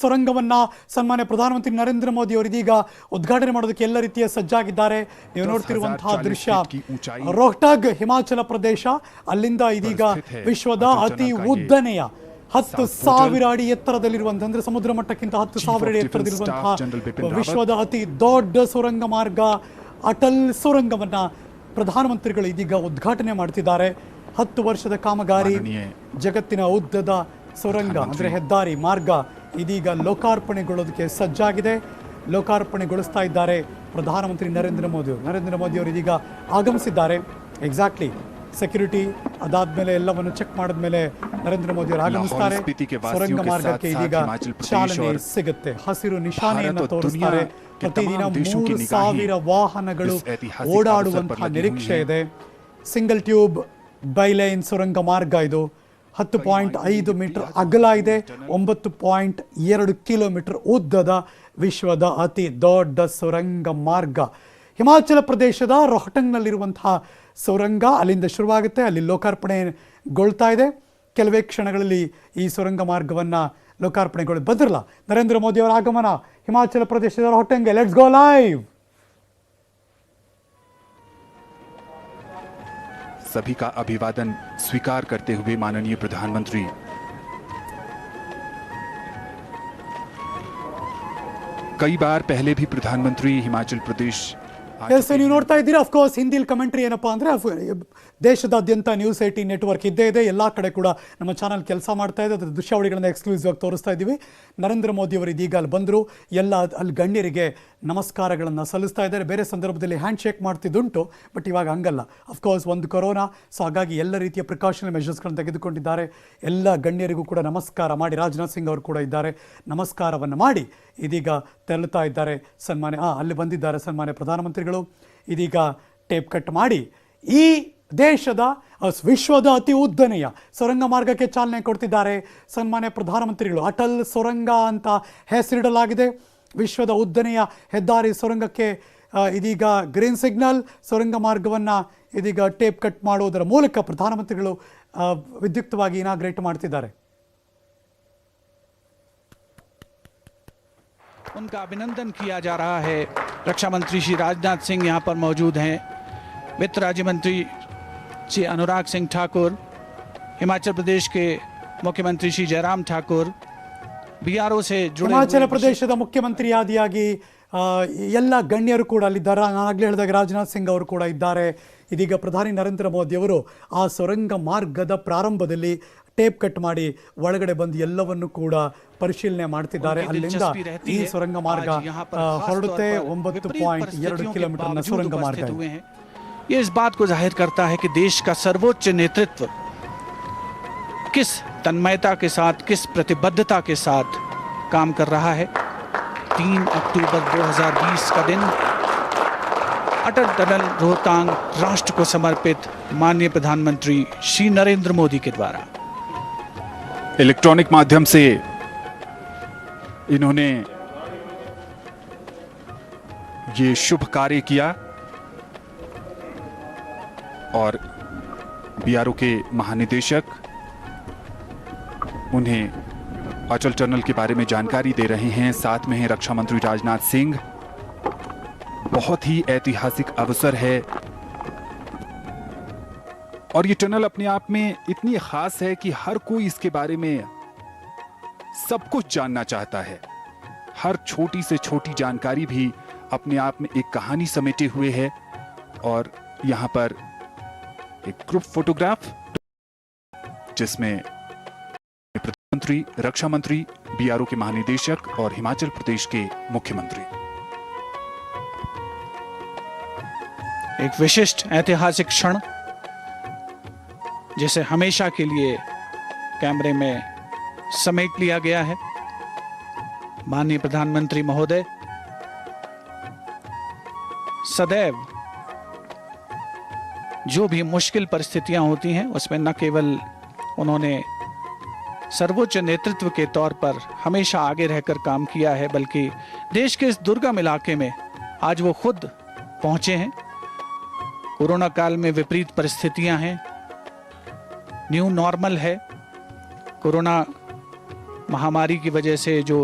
ಸುರಂಗವನ್ನ ಸನ್ಮಾನ್ಯ ಪ್ರಧಾನಮಂತ್ರಿ ನರೇಂದ್ರ ಮೋದಿ ಅವರು ಇದೀಗ ಉದ್ಘಾಟನೆ ಮಾಡೋದಕ್ಕೆ ಎಲ್ಲ ರೀತಿಯ ಸಜ್ಜಾಗಿದ್ದಾರೆ. ನೀವು ನೋಡ್ತಿರುವಂತಹ ದೃಶ್ಯ ರೋಹ್ಟಕ್ ಹಿಮಾಚಲ ಪ್ರದೇಶ, ಅಲ್ಲಿಂದ ಇದೀಗ ವಿಶ್ವದ ಅತಿ ಉದ್ದನೆಯ 10,000 ಅಡಿ ಎತ್ತರದಲ್ಲಿರುವಂತಹ, ಅಂದ್ರೆ ಸಮುದ್ರ ಮಟ್ಟಕ್ಕಿಂತ 10,000 ಅಡಿ ಎತ್ತರದಲ್ಲಿರುವಂತಹ ವಿಶ್ವದ ಅತಿ ದೊಡ್ಡ ಸುರಂಗ ಮಾರ್ಗ ಅಟಲ್ ಸುರಂಗವನ್ನ ಪ್ರಧಾನಮಂತ್ರಿಗಳು ಇದೀಗ ಉದ್ಘಾಟನೆ ಮಾಡ್ತಿದ್ದಾರೆ. 10 ವರ್ಷದ ಕಾಮಗಾರಿ, ಜಗತ್ತಿನ ಉದ್ದದ ಸುರಂಗ ಅಂದ್ರೆ ಹೆದ್ದಾರಿ ಮಾರ್ಗ ಇದೀಗ ಲೋಕಾರ್ಪಣೆಗೊಳ್ಳೋದಕ್ಕೆ ಸಜ್ಜಾಗಿದೆ. ಲೋಕಾರ್ಪಣೆಗೊಳಿಸ್ತಾ ಇದ್ದಾರೆ ಪ್ರಧಾನಮಂತ್ರಿ ನರೇಂದ್ರ ಮೋದಿ ಅವರು ಇದೀಗ ಆಗಮಿಸಿದ್ದಾರೆ. ಎಕ್ಸಾಕ್ಟ್ಲಿ ಸೆಕ್ಯೂರಿಟಿ ಅದಾದ್ಮೇಲೆ ಎಲ್ಲವನ್ನು ಚೆಕ್ ಮಾಡಿದ್ಮೇಲೆ ನರೇಂದ್ರ ಮೋದಿ ಅವರು ಆಗಮಿಸ್ತಾರೆ. ಸುರಂಗ ಮಾರ್ಗಕ್ಕೆ ಇದೀಗ ಚಾಲನೆ ಸಿಗುತ್ತೆ. ಹಸಿರು ನಿಶಾನೆಯನ್ನು ತೋರಿಸ್ತಾರೆ. ಪ್ರತಿದಿನ 3,000 ವಾಹನಗಳು ಓಡಾಡುವಂತಹ ನಿರೀಕ್ಷೆ ಇದೆ. ಸಿಂಗಲ್ ಟ್ಯೂಬ್ ಬೈಲೈನ್ ಸುರಂಗ ಮಾರ್ಗ ಇದು 10.5 ಮೀಟರ್ ಅಗಲ ಇದೆ, 9.2 ಕಿಲೋಮೀಟರ್ ಉದ್ದದ ವಿಶ್ವದ ಅತಿ ದೊಡ್ಡ ಸುರಂಗ ಮಾರ್ಗ. ಹಿಮಾಚಲ ಪ್ರದೇಶದ ರೋಹ್ಟಕ್ನಲ್ಲಿರುವಂತಹ ಸುರಂಗ ಅಲ್ಲಿಂದ ಶುರುವಾಗುತ್ತೆ, ಅಲ್ಲಿ ಲೋಕಾರ್ಪಣೆಗೊಳ್ತಾ ಇದೆ. ಕೆಲವೇ ಕ್ಷಣಗಳಲ್ಲಿ ಈ ಸುರಂಗ ಮಾರ್ಗವನ್ನು ಲೋಕಾರ್ಪಣೆಗೊಳ್ಳಿ ಬಂದಿರಲ್ಲ. ನರೇಂದ್ರ ಮೋದಿ ಅವರ ಆಗಮನ ಹಿಮಾಚಲ ಪ್ರದೇಶದ ರೋಹ್ಟಕ್ಗೆ. Let's go live. सभी का अभिवादन स्वीकार करते हुए माननीय प्रधानमंत्री कई बार पहले भी प्रधानमंत्री हिमाचल प्रदेश ನೀವು ನೋಡ್ತಾ ಇದ್ದೀರಾ. ಅಫ್ಕೋರ್ಸ್ ಹಿಂದಿಲಿ ಕಮೆಂಟ್ರಿ ಏನಪ್ಪಾ ಅಂದರೆ ದೇಶದಾದ್ಯಂತ ನ್ಯೂಸ್ 18 ನೆಟ್ವರ್ಕ್ ಇದ್ದೇ ಇದೆ. ಎಲ್ಲ ಕಡೆ ಕೂಡ ನಮ್ಮ ಚಾನಲ್ ಕೆಲಸ ಮಾಡ್ತಾ ಇದೆ. ಅದರ ದೃಶ್ಯಾವಳಿಗಳನ್ನು ಎಕ್ಸ್ಕ್ಲೂಸಿವ್ ಆಗಿ ತೋರಿಸ್ತಾ ಇದ್ದೀವಿ. ನರೇಂದ್ರ ಮೋದಿ ಅವರು ಇದೀಗ ಅಲ್ಲಿ ಬಂದರು. ಎಲ್ಲ ಅಲ್ಲಿ ಗಣ್ಯರಿಗೆ ನಮಸ್ಕಾರಗಳನ್ನು ಸಲ್ಲಿಸ್ತಾ ಇದ್ದಾರೆ. ಬೇರೆ ಸಂದರ್ಭದಲ್ಲಿ ಹ್ಯಾಂಡ್ ಶೇಕ್ ಮಾಡ್ತಿದ್ದುಂಟು, ಬಟ್ ಇವಾಗ ಹಂಗಲ್ಲ. ಅಫ್ಕೋರ್ಸ್ ಒಂದು ಕೊರೋನಾ, ಸೊ ಹಾಗಾಗಿ ಎಲ್ಲ ರೀತಿಯ ಪ್ರಿಕಾಷನರಿ ಮೆಷರ್ಸ್ಗಳನ್ನು ತೆಗೆದುಕೊಂಡಿದ್ದಾರೆ. ಎಲ್ಲ ಗಣ್ಯರಿಗೂ ಕೂಡ ನಮಸ್ಕಾರ ಮಾಡಿ, ರಾಜನಾಥ್ ಸಿಂಗ್ ಅವರು ಕೂಡ ಇದ್ದಾರೆ, ನಮಸ್ಕಾರವನ್ನು ಮಾಡಿ ಇದೀಗ ತೆರಳುತ್ತಾ ಇದ್ದಾರೆ. ಅಲ್ಲಿ ಬಂದಿದ್ದಾರೆ ಸನ್ಮಾನ್ಯ ಪ್ರಧಾನಮಂತ್ರಿಗಳು. ಇದೀಗ ಟೇಪ್ ಕಟ್ ಮಾಡಿ ಈ ದೇಶದ ವಿಶ್ವದ ಅತಿ ಉದ್ದನೆಯ ಸುರಂಗ ಮಾರ್ಗಕ್ಕೆ ಚಾಲನೆ ಕೊಡ್ತಿದ್ದಾರೆ ಸನ್ಮಾನ್ಯ ಪ್ರಧಾನಮಂತ್ರಿಗಳು. ಅಟಲ್ ಸುರಂಗ ಅಂತ ಹೆಸರಿಡಲಾಗಿದೆ. ವಿಶ್ವದ ಉದ್ದನೆಯ ಹೆದ್ದಾರಿ ಸುರಂಗಕ್ಕೆ ಇದೀಗ ಗ್ರೀನ್ ಸಿಗ್ನಲ್. ಸುರಂಗ ಮಾರ್ಗವನ್ನು ಇದೀಗ ಟೇಪ್ ಕಟ್ ಮಾಡುವುದರ ಮೂಲಕ ಪ್ರಧಾನಮಂತ್ರಿಗಳು ವಿದ್ಯುಕ್ತವಾಗಿ ಇನಾಗ್ರೇಟ್ ಮಾಡ್ತಿದ್ದಾರೆ. उनका अभिनंदन किया जा रहा है. रक्षा मंत्री श्री राजनाथ सिंह यहाँ पर मौजूद हैं. वित्त राज्य मंत्री श्री अनुराग सिंह ठाकुर, हिमाचल प्रदेश के मुख्यमंत्री श्री जयराम ठाकुर, बीआरओ से जुड़े ಹಿಮಾಚಲ ಪ್ರದೇಶದ ಮುಖ್ಯಮಂತ್ರಿಯಾದಿಯಾಗಿ ಎಲ್ಲ ಗಣ್ಯರು ಕೂಡ ಅಲ್ಲಿದ್ದಾರೆ. ನಾನಾಗಲೇ ಹೇಳಿದಾಗ ರಾಜನಾಥ್ ಸಿಂಗ್ ಅವರು ಕೂಡ ಇದ್ದಾರೆ. ಇದೀಗ ಪ್ರಧಾನಿ ನರೇಂದ್ರ ಮೋದಿ ಅವರು ಆ ಸುರಂಗ ಮಾರ್ಗದ ಪ್ರಾರಂಭದಲ್ಲಿ ಟೇಪ್ ಕಟ್ ಮಾಡಿ ಒಳಗಡೆ ಬಂದು ಎಲ್ಲವನ್ನು ಕೂಡ ಪರಿಶೀಲನೆ ಮಾಡ್ತಿದ್ದಾರೆ. ಅಲ್ಲಿಂದ ಈ ಸುರಂಗ ಮಾರ್ಗ ಹೊರಡುತ್ತೆ. 9.2 ಕಿಲೋಮೀಟರ್ನ ಸುರಂಗ ಮಾರ್ಗ. ये इस बात को जाहिर करता है कि देश का सर्वोच्च नेतृत्व किस तन्मयता के साथ, किस प्रतिबद्धता के साथ काम कर रहा है. 3 अक्टूबर 2020 का दिन अटल टनल रोहतांग राष्ट्र को समर्पित माननीय प्रधानमंत्री श्री नरेंद्र मोदी के द्वारा इलेक्ट्रॉनिक माध्यम से इन्होंने ये शुभ कार्य किया और बीआरओ के महानिदेशक उन्हें अटल टनल के बारे में जानकारी दे रहे हैं. साथ में हैं रक्षा मंत्री राजनाथ सिंह. बहुत ही ऐतिहासिक अवसर है और ये टनल अपने आप में इतनी खास है कि हर कोई इसके बारे में सब कुछ जानना चाहता है. हर छोटी से छोटी जानकारी भी अपने आप में एक कहानी समेटे हुए है. और यहां पर एक ग्रुप फोटोग्राफ जिसमें प्रधानमंत्री, रक्षा मंत्री, बीआरओ के महानिदेशक और हिमाचल प्रदेश के मुख्यमंत्री. एक विशिष्ट ऐतिहासिक क्षण जिसे हमेशा के लिए कैमरे में समेट लिया गया है. माननीय प्रधानमंत्री महोदय सदैव जो भी मुश्किल परिस्थितियां होती हैं उसमें न केवल उन्होंने सर्वोच्च नेतृत्व के तौर पर हमेशा आगे रहकर काम किया है, बल्कि देश के इस दुर्गम इलाके में आज वो खुद पहुंचे हैं. कोरोना काल में विपरीत परिस्थितियां हैं, न्यू नॉर्मल है. कोरोना महामारी की वजह से जो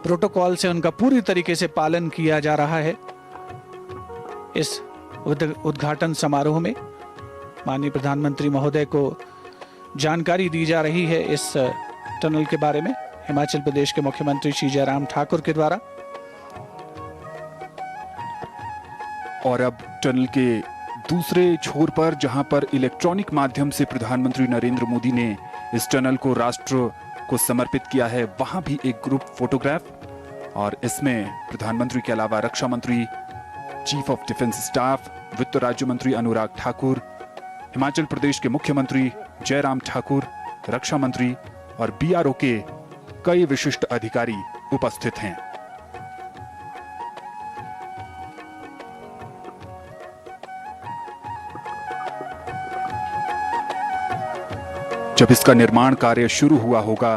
प्रोटोकॉल से उनका पूरी तरीके से पालन किया जा रहा है। इस उद्घाटन समारोह में माननीय प्रधानमंत्री महोदय को जानकारी दी जा रही है इस टनल के बारे में हिमाचल प्रदेश के मुख्यमंत्री श्री जयराम ठाकुर के द्वारा। और अब टनल के दूसरे छोर पर, जहां पर इलेक्ट्रॉनिक माध्यम से प्रधानमंत्री नरेंद्र मोदी ने इस टनल को राष्ट्र को समर्पित किया है, वहां भी एक ग्रुप फोटोग्राफ, और इसमें प्रधानमंत्री के अलावा रक्षा मंत्री, चीफ ऑफ डिफेंस स्टाफ, वित्त राज्य मंत्री अनुराग ठाकुर, हिमाचल प्रदेश के मुख्यमंत्री जयराम ठाकुर, रक्षा मंत्री और बीआरओ के कई विशिष्ट अधिकारी उपस्थित हैं। जब इसका निर्माण कार्य शुरू हुआ होगा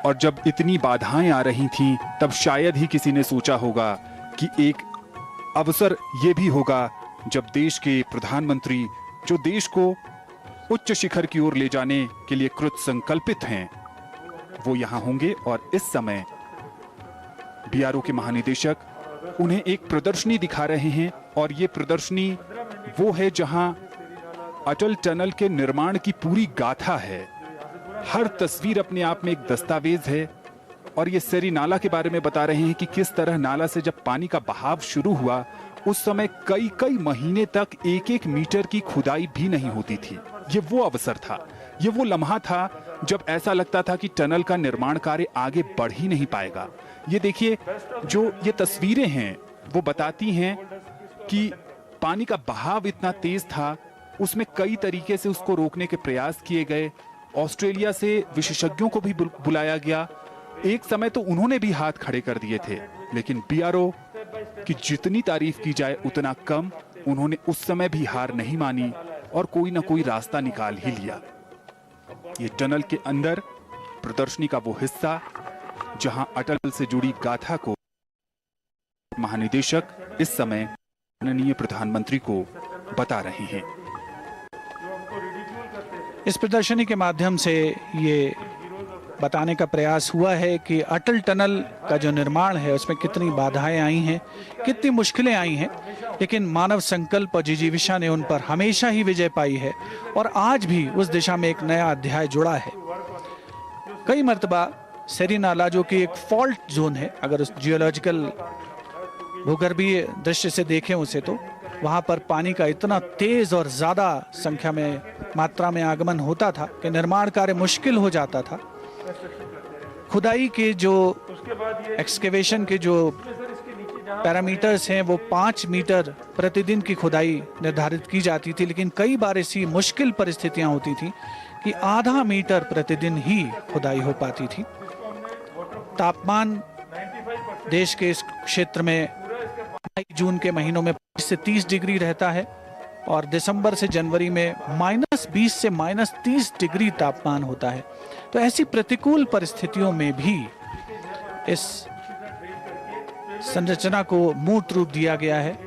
और जब इतनी बाधाएं आ रही थीं, तब शायद ही किसी ने सोचा होगा कि एक अवसर यह भी होगा जब देश के प्रधानमंत्री, जो देश को उच्च शिखर की ओर ले जाने के लिए कृत संकल्पित हैं, वो यहां होंगे। और इस समय बीआरओ के महानिदेशक उन्हें एक प्रदर्शनी दिखा रहे हैं, और ये प्रदर्शनी वो है जहां अटल टनल के निर्माण की पूरी गाथा है। हर तस्वीर अपने आप में एक दस्तावेज है, और ये सेरी नाला के बारे में बता रहे हैं कि किस तरह नाला से जब पानी का बहाव शुरू हुआ, उस समय कई कई महीने तक 1-1 मीटर की खुदाई भी नहीं होती थी। ये वो अवसर था, ये वो लम्हा था जब ऐसा लगता था कि टनल का निर्माण कार्य आगे बढ़ ही नहीं पाएगा। ये देखिए, जो ये तस्वीरें हैं वो बताती हैं कि पानी का बहाव इतना तेज था, उसमें कई तरीके से उसको रोकने के प्रयास किए गए। ऑस्ट्रेलिया से विशेषज्ञों को भी बुलाया गया। एक समय तो उन्होंने भी हाथ खड़े कर दिए थे, लेकिन बीआरओ की जितनी तारीफ की जाए उतना कम। उन्होंने उस समय भी हार नहीं मानी और कोई ना कोई रास्ता निकाल ही लिया। ये टनल के अंदर प्रदर्शनी का वो हिस्सा जहां अटल से जुड़ी गाथा को महानिदेशक इस समय माननीय प्रधानमंत्री को बता रहे हैं। इस प्रदर्शनी के माध्यम से ये बताने का प्रयास हुआ है कि अटल टनल का जो निर्माण है उसमें कितनी बाधाएं आई हैं, कितनी मुश्किलें आई हैं, लेकिन मानव संकल्प और जिजीविषा ने उन पर हमेशा ही विजय पाई है, और आज भी उस दिशा में एक नया अध्याय जुड़ा है। कई मर्तबा सेरी नाला, जो कि एक फॉल्ट जोन है, अगर उस जियोलॉजिकल भूगर्भीय दृश्य से देखें उसे, तो वहाँ पर पानी का इतना तेज और ज़्यादा संख्या में मात्रा में आगमन होता था कि निर्माण कार्य मुश्किल हो जाता था। खुदाई के जो एक्सकेवेशन के जो पैरामीटर्स हैं वो 5 मीटर प्रतिदिन की खुदाई निर्धारित की जाती थी, लेकिन कई बार ऐसी मुश्किल परिस्थितियां होती थी कि आधा मीटर प्रतिदिन ही खुदाई हो पाती थी। तापमान देश के इस क्षेत्र में जून के महीनों में 25 से 30 डिग्री रहता है, और दिसंबर से जनवरी में -20 से -30 डिग्री तापमान होता है। तो ऐसी प्रतिकूल परिस्थितियों में भी इस संरचना को मूर्त रूप दिया गया है।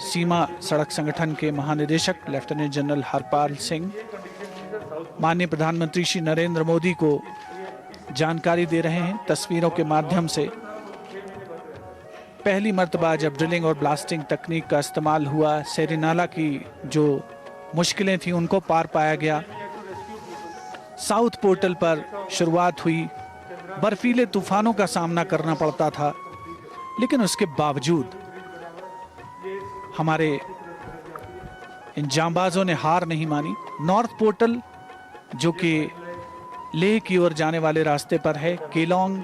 सीमा सड़क संगठन के महानिदेशक लेफ्टिनेंट जनरल हरपाल सिंह माननीय प्रधानमंत्री श्री नरेंद्र मोदी को जानकारी दे रहे हैं तस्वीरों के माध्यम से। पहली मर्तबा जब ड्रिलिंग और ब्लास्टिंग तकनीक का इस्तेमाल हुआ, सेरी नाला की जो मुश्किलें थी उनको पार पाया गया। साउथ पोर्टल पर शुरुआत हुई, बर्फीले तूफानों का सामना करना पड़ता था, लेकिन उसके बावजूद हमारे इन जांबाजों ने हार नहीं मानी। नॉर्थ पोर्टल जो कि लेह की ओर जाने वाले रास्ते पर है, केलोंग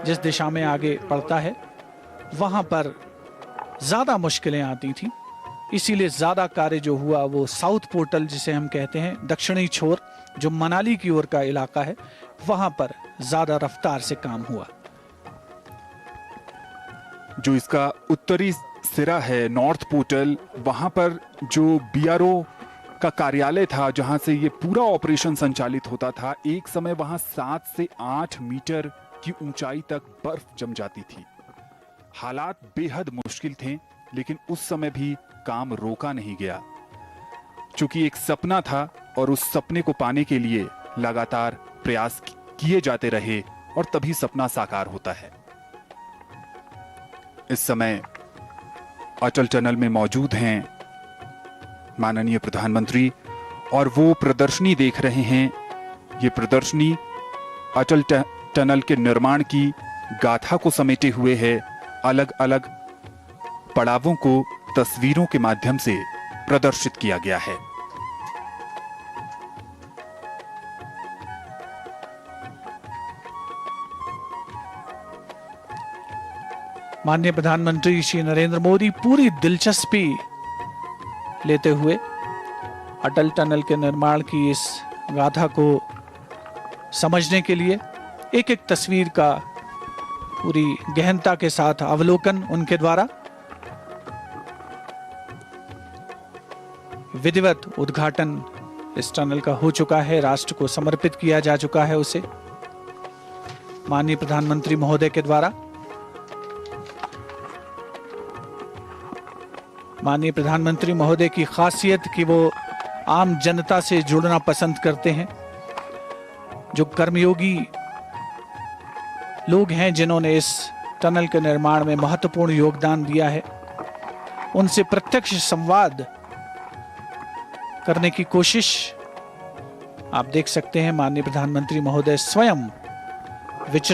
जिस दिशा में आगे पड़ता है, वहां पर ज्यादा मुश्किलें आती थी, इसीलिए ज्यादा कार्य जो हुआ वो साउथ पोर्टल जिसे हम कहते हैं, दक्षिणी छोर जो मनाली की ओर का इलाका है, वहां पर ज्यादा रफ्तार से काम हुआ। जो इसका उत्तरी सिरा है नॉर्थ पोर्टल, वहां पर जो बीआरओ का कार्यालय था जहां से ये पूरा ऑपरेशन संचालित होता था, एक समय वहां 7 से 8 मीटर की ऊंचाई तक बर्फ जम जाती थी। हालात बेहद मुश्किल थे, लेकिन उस समय भी काम रोका नहीं गया, क्योंकि एक सपना था, और उस सपने को पाने के लिए लगातार प्रयास किए जाते रहे। और तभी सपना साकार होता है। इस समय अटल टनल में मौजूद हैं माननीय प्रधानमंत्री और वो प्रदर्शनी देख रहे हैं। ये प्रदर्शनी अटल टनल के निर्माण की गाथा को समेटे हुए है। अलग अलग पड़ावों को तस्वीरों के माध्यम से प्रदर्शित किया गया है। माननीय प्रधानमंत्री श्री नरेंद्र मोदी पूरी दिलचस्पी लेते हुए अटल टनल के निर्माण की इस गाथा को समझने के लिए एक एक तस्वीर का पूरी गहनता के साथ अवलोकन उनके द्वारा विधिवत उद्घाटन इस टनल का हो चुका है, राष्ट्र को समर्पित किया जा चुका है उसे माननीय प्रधानमंत्री महोदय के द्वारा। माननीय प्रधानमंत्री महोदय की खासियत कि वो आम जनता से जुड़ना पसंद करते हैं। जो कर्मयोगी लोग हैं जिन्होंने इस टनल के निर्माण में महत्वपूर्ण योगदान दिया है, उनसे प्रत्यक्ष संवाद करने की कोशिश आप देख सकते हैं। माननीय प्रधानमंत्री महोदय स्वयं विचरण